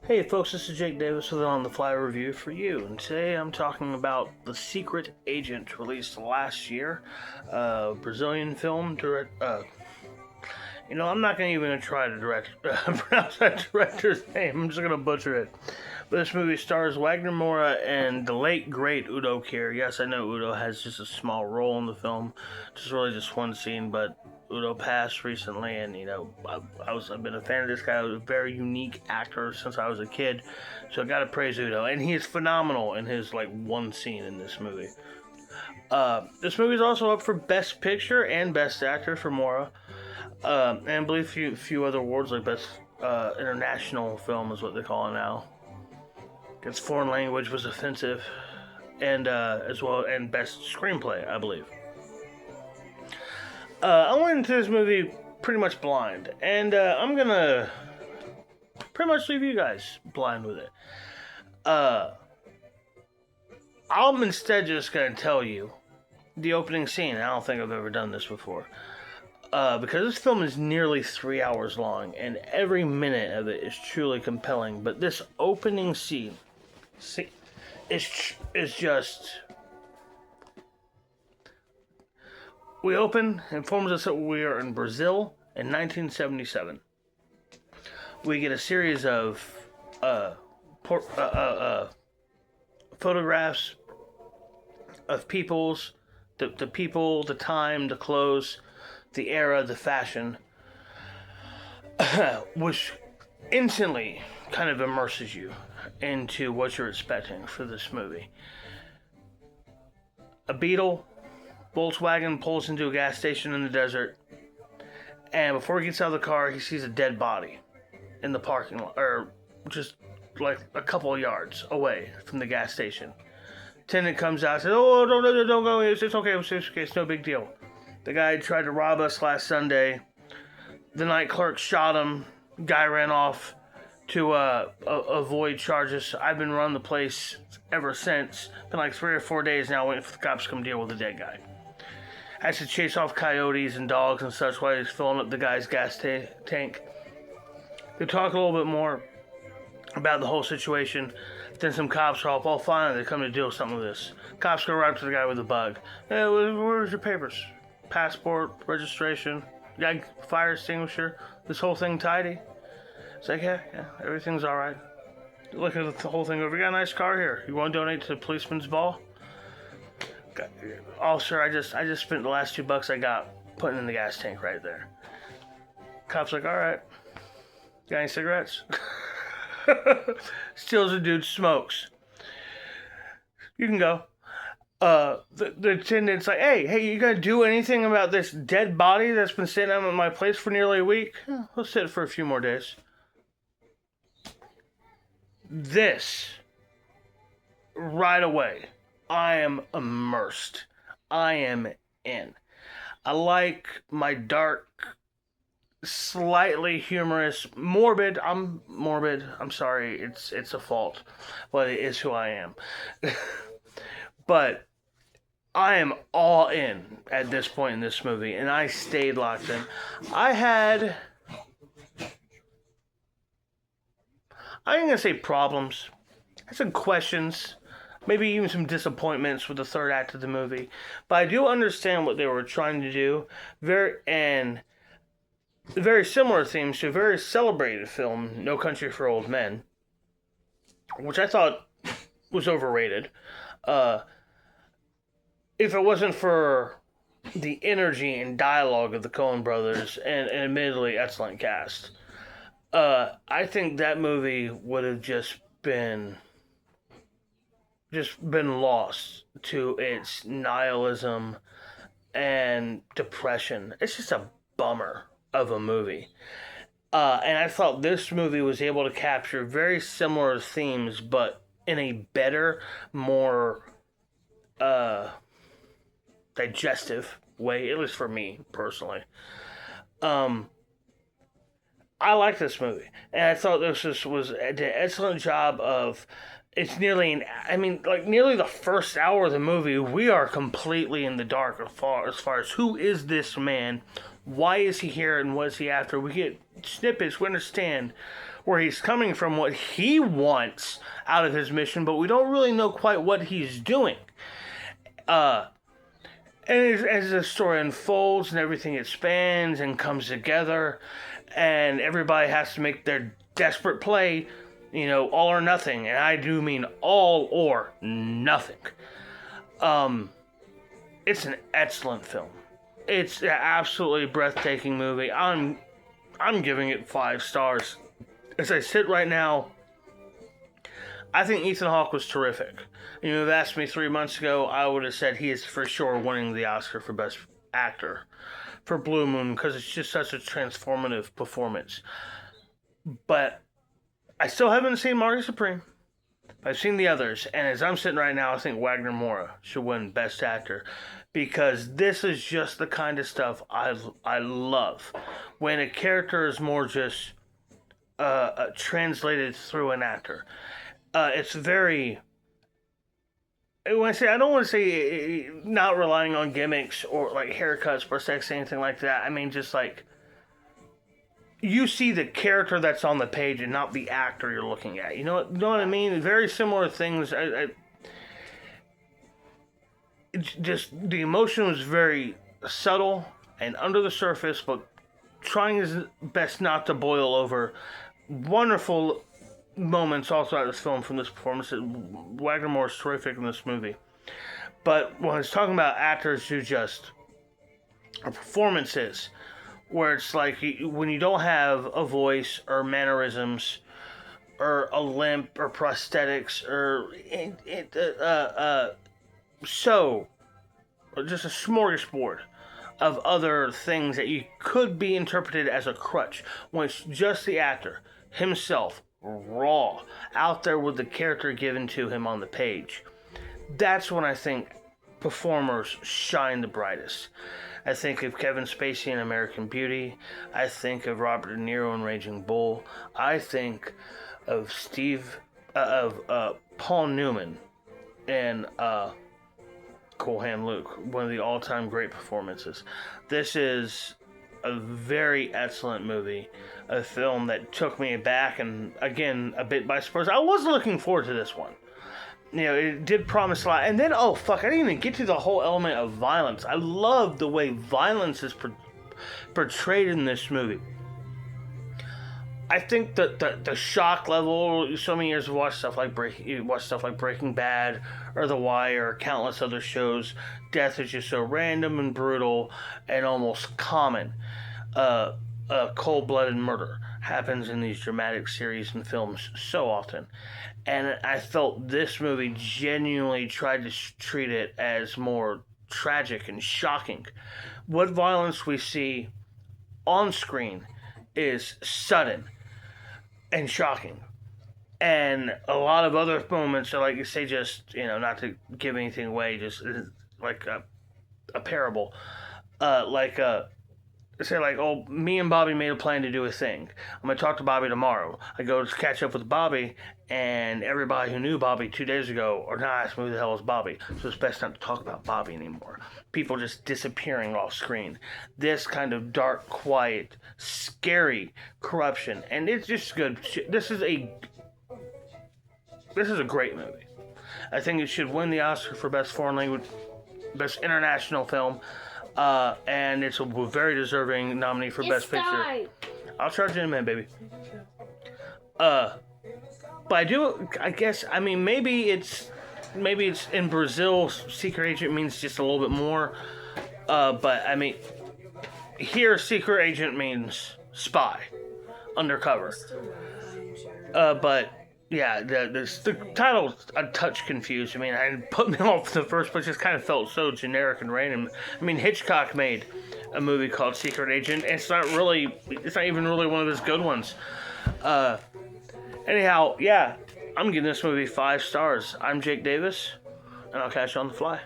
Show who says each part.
Speaker 1: Hey folks, this is Jake Davis with an On the Fly review for you, and today I'm talking about The Secret Agent, released last year. Brazilian film. I'm not even going to try to pronounce that director's name. I'm just going to butcher it. But this movie stars Wagner Moura and the late great Udo Kier. Yes, I know Udo has just a small role in the film, just one scene, but Udo passed recently, and I've been a fan of this guy. He was a very unique actor since I was a kid, so I gotta praise Udo, and he is phenomenal in his one scene in this movie. This movie is also up for Best Picture and Best Actor for Moura, and I believe a few other awards like Best International Film is what they call it now. Its foreign language was offensive, and and Best Screenplay, I believe. I went into this movie pretty much blind, and I'm gonna pretty much leave you guys blind with it. I'm instead just gonna tell you the opening scene. I don't think I've ever done this before. Because this film is nearly 3 hours long, and every minute of it is truly compelling. But this opening scene is just... We open, informs us that we are in Brazil in 1977. We get a series of photographs of the people, the time, the clothes, the era, the fashion, which instantly kind of immerses you into what you're expecting for this movie. A Beetle Volkswagen pulls into a gas station in the desert, and before he gets out of the car, he sees a dead body in the parking lot, or just like a couple of yards away from the gas station. Attendant comes out and says, "Oh, don't go, it's okay, it's no big deal. The guy tried to rob us last Sunday. The night clerk shot him. Guy ran off to avoid charges. I've been running the place ever since. Been like 3 or 4 days now waiting for the cops to come deal with the dead guy. I had to chase off coyotes and dogs and such while he's filling up the guy's gas tank." They talk a little bit more about the whole situation. Then some cops are off. Oh, finally, they come to deal with something with this. Cops go right up to the guy with the bug. "Hey, where's your papers? Passport, registration, fire extinguisher, this whole thing tidy?" It's like, yeah, everything's alright. Look at the whole thing over. "We got a nice car here. You want to donate to the policeman's ball?" "Oh, sir, I just spent the last $2 I got putting in the gas tank right there." Cop's like, "Alright. Got any cigarettes?" Steals a dude, smokes. "You can go." The attendant's like, hey, you gonna do anything about this dead body that's been sitting out at my place for nearly a week?" "Yeah, we'll sit for a few more days." This, right away, I am immersed. I am in. I like my dark, slightly humorous, morbid. I'm morbid. I'm sorry. It's a fault, but it is who I am. But I am all in at this point in this movie, and I stayed locked in. I ain't gonna say problems. I had some questions, maybe even some disappointments with the third act of the movie, but I do understand what they were trying to do. Very similar themes to a very celebrated film, No Country for Old Men, which I thought was overrated. If it wasn't for the energy and dialogue of the Coen brothers and admittedly excellent cast, I think that movie would have just been lost to its nihilism and depression. It's just a bummer of a movie. And I thought this movie was able to capture very similar themes, but in a better, more digestive way, at least for me personally. I like this movie, and I thought this was an excellent job of. It's nearly nearly the first hour of the movie, we are completely in the dark as far as who is this man, why is he here, and what is he after. We get snippets, we understand where he's coming from, what he wants out of his mission, but we don't really know quite what he's doing. And as the story unfolds and everything expands and comes together, and everybody has to make their desperate play, all or nothing, and I do mean all or nothing. It's an excellent film. It's an absolutely breathtaking movie. I'm giving it 5 stars. As I sit right now, I think Ethan Hawke was terrific. If you asked me 3 months ago, I would have said he is for sure winning the Oscar for Best Actor for Blue Moon, because it's just such a transformative performance. But I still haven't seen Marty Supreme. I've seen the others, and as I'm sitting right now, I think Wagner Moura should win Best Actor, because this is just the kind of stuff I love. When a character is more just translated through an actor. It's very... I don't want to say not relying on gimmicks or like haircuts, prosthetics, anything like that. I mean, just like... You see the character that's on the page and not the actor you're looking at. You know what I mean? Very similar things. Just the emotion was very subtle and under the surface, but trying his best not to boil over. Wonderful moments all throughout this film from this performance. Wagner Moura is terrific in this movie. But when I was talking about actors who just are performances, where it's like when you don't have a voice or mannerisms or a limp or prosthetics or just a smorgasbord of other things that you could be interpreted as a crutch, when it's just the actor himself, raw, out there with the character given to him on the page. That's when I think performers shine the brightest. I think of Kevin Spacey in American Beauty. I think of Robert De Niro in Raging Bull. I think of Paul Newman in Cool Hand Luke, one of the all-time great performances. This is a very excellent movie, a film that took me back and again a bit by surprise. I was looking forward to this one. It did promise a lot. And then, I didn't even get to the whole element of violence. I love the way violence is portrayed in this movie. I think that the shock level, so many years of watch stuff like Breaking Bad or The Wire or countless other shows, death is just so random and brutal and almost common. Cold-blooded murder happens in these dramatic series and films so often. And I felt this movie genuinely tried to treat it as more tragic and shocking. What violence we see on screen is sudden and shocking. And a lot of other moments are, like you say, just, not to give anything away, just like a parable. Say me and Bobby made a plan to do a thing. I'm going to talk to Bobby tomorrow. I go to catch up with Bobby, and everybody who knew Bobby 2 days ago are not asking who the hell is Bobby. So it's best not to talk about Bobby anymore. People just disappearing off screen. This kind of dark, quiet, scary corruption. And it's just good. This is a great movie. I think it should win the Oscar for Best Foreign Language, Best International Film. And it's a very deserving nominee for Best Picture. I'll charge you in a minute, baby. But maybe it's in Brazil, secret agent means just a little bit more. But here secret agent means spy, undercover. But yeah, the title's a touch confused. It put me off in the first place. It just kind of felt so generic and random. Hitchcock made a movie called Secret Agent. It's not even really one of his good ones. Anyhow, yeah, I'm giving this movie 5 stars. I'm Jake Davis, and I'll catch you on the fly.